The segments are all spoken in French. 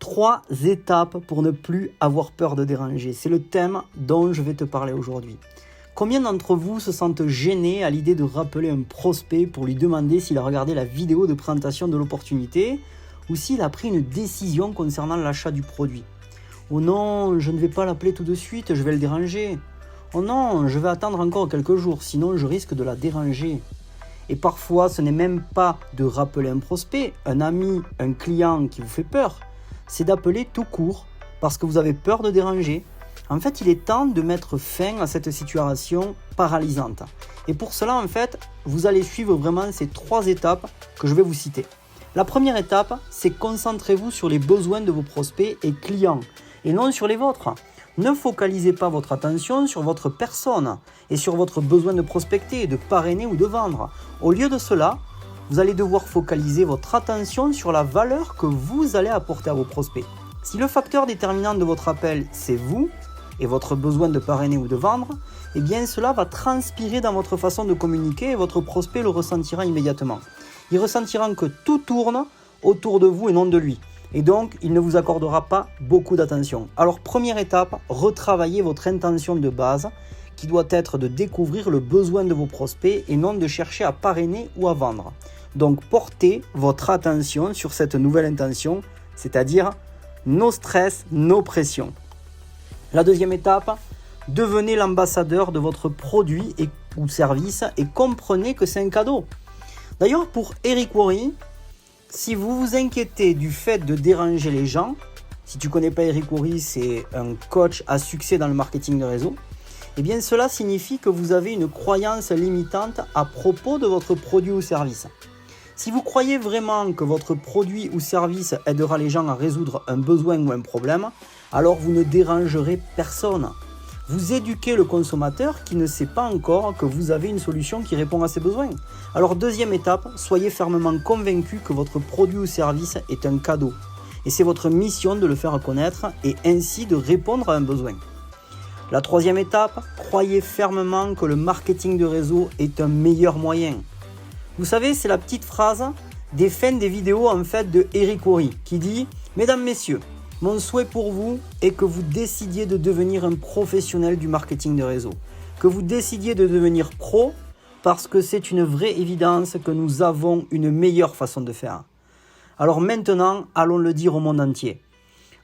3 étapes pour ne plus avoir peur de déranger. C'est le thème dont je vais te parler aujourd'hui. Combien d'entre vous se sentent gênés à l'idée de rappeler un prospect pour lui demander s'il a regardé la vidéo de présentation de l'opportunité ou s'il a pris une décision concernant l'achat du produit? Oh non, je ne vais pas l'appeler tout de suite, je vais le déranger. Oh non, je vais attendre encore quelques jours, sinon je risque de la déranger. Et parfois, ce n'est même pas de rappeler un prospect, un ami, un client qui vous fait peur. C'est d'appeler tout court parce que vous avez peur de déranger. En fait, il est temps de mettre fin à cette situation paralysante. Et pour cela, en fait, vous allez suivre vraiment ces 3 étapes que je vais vous citer. La première étape, c'est concentrez-vous sur les besoins de vos prospects et clients et non sur les vôtres. Ne focalisez pas votre attention sur votre personne et sur votre besoin de prospecter, de parrainer ou de vendre. Au lieu de cela, vous allez devoir focaliser votre attention sur la valeur que vous allez apporter à vos prospects. Si le facteur déterminant de votre appel, c'est vous et votre besoin de parrainer ou de vendre, eh bien cela va transpirer dans votre façon de communiquer et votre prospect le ressentira immédiatement. Il ressentira que tout tourne autour de vous et non de lui. Et donc, il ne vous accordera pas beaucoup d'attention. Alors, première étape, retravaillez votre intention de base qui doit être de découvrir le besoin de vos prospects et non de chercher à parrainer ou à vendre. Donc, portez votre attention sur cette nouvelle intention, c'est-à-dire no stress, no pression. La deuxième étape, devenez l'ambassadeur de votre produit ou service et comprenez que c'est un cadeau. D'ailleurs, pour Eric Worre, si vous vous inquiétez du fait de déranger les gens, si tu ne connais pas Eric Worre, c'est un coach à succès dans le marketing de réseau, eh bien cela signifie que vous avez une croyance limitante à propos de votre produit ou service. Si vous croyez vraiment que votre produit ou service aidera les gens à résoudre un besoin ou un problème, alors vous ne dérangerez personne. Vous éduquez le consommateur qui ne sait pas encore que vous avez une solution qui répond à ses besoins. Alors deuxième étape, soyez fermement convaincu que votre produit ou service est un cadeau. Et c'est votre mission de le faire connaître et ainsi de répondre à un besoin. La troisième étape, croyez fermement que le marketing de réseau est un meilleur moyen. Vous savez, c'est la petite phrase des fins des vidéos en fait de Eric Worre qui dit « Mesdames, Messieurs, mon souhait pour vous est que vous décidiez de devenir un professionnel du marketing de réseau, que vous décidiez de devenir pro parce que c'est une vraie évidence que nous avons une meilleure façon de faire. Alors maintenant, allons le dire au monde entier. »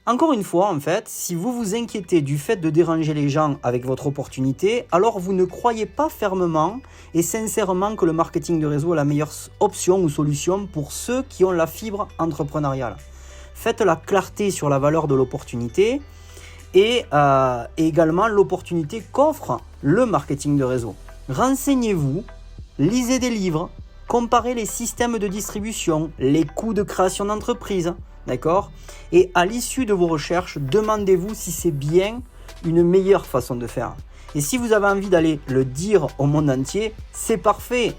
Encore une fois, en fait, si vous vous inquiétez du fait de déranger les gens avec votre opportunité, alors vous ne croyez pas fermement et sincèrement que le marketing de réseau est la meilleure option ou solution pour ceux qui ont la fibre entrepreneuriale. Faites la clarté sur la valeur de l'opportunité et également l'opportunité qu'offre le marketing de réseau. Renseignez-vous, lisez des livres, comparez les systèmes de distribution, les coûts de création d'entreprise, d'accord ? Et à l'issue de vos recherches, demandez-vous si c'est bien une meilleure façon de faire. Et si vous avez envie d'aller le dire au monde entier, c'est parfait.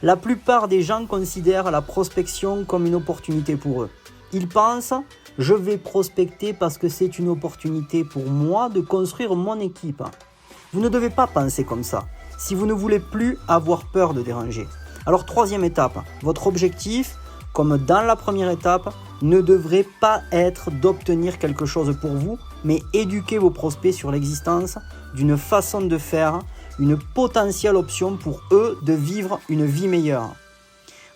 La plupart des gens considèrent la prospection comme une opportunité pour eux. Ils pensent « je vais prospecter parce que c'est une opportunité pour moi de construire mon équipe ». Vous ne devez pas penser comme ça si vous ne voulez plus avoir peur de déranger. Alors troisième étape, votre objectif, comme dans la première étape, ne devrait pas être d'obtenir quelque chose pour vous, mais éduquer vos prospects sur l'existence d'une façon de faire, une potentielle option pour eux de vivre une vie meilleure.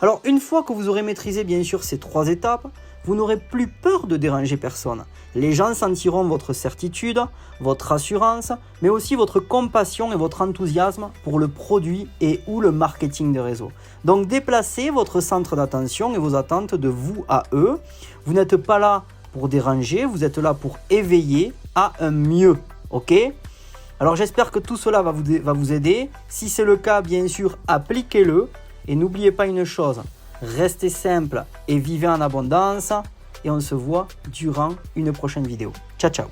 Alors une fois que vous aurez maîtrisé bien sûr ces 3 étapes, vous n'aurez plus peur de déranger personne. Les gens sentiront votre certitude, votre assurance, mais aussi votre compassion et votre enthousiasme pour le produit et ou le marketing de réseau. Donc déplacez votre centre d'attention et vos attentes de vous à eux. Vous n'êtes pas là pour déranger, vous êtes là pour éveiller à un mieux. Ok ? Alors j'espère que tout cela va vous aider. Si c'est le cas, bien sûr, appliquez-le. Et n'oubliez pas une chose, restez simple et vivez en abondance. Et on se voit durant une prochaine vidéo. Ciao, ciao.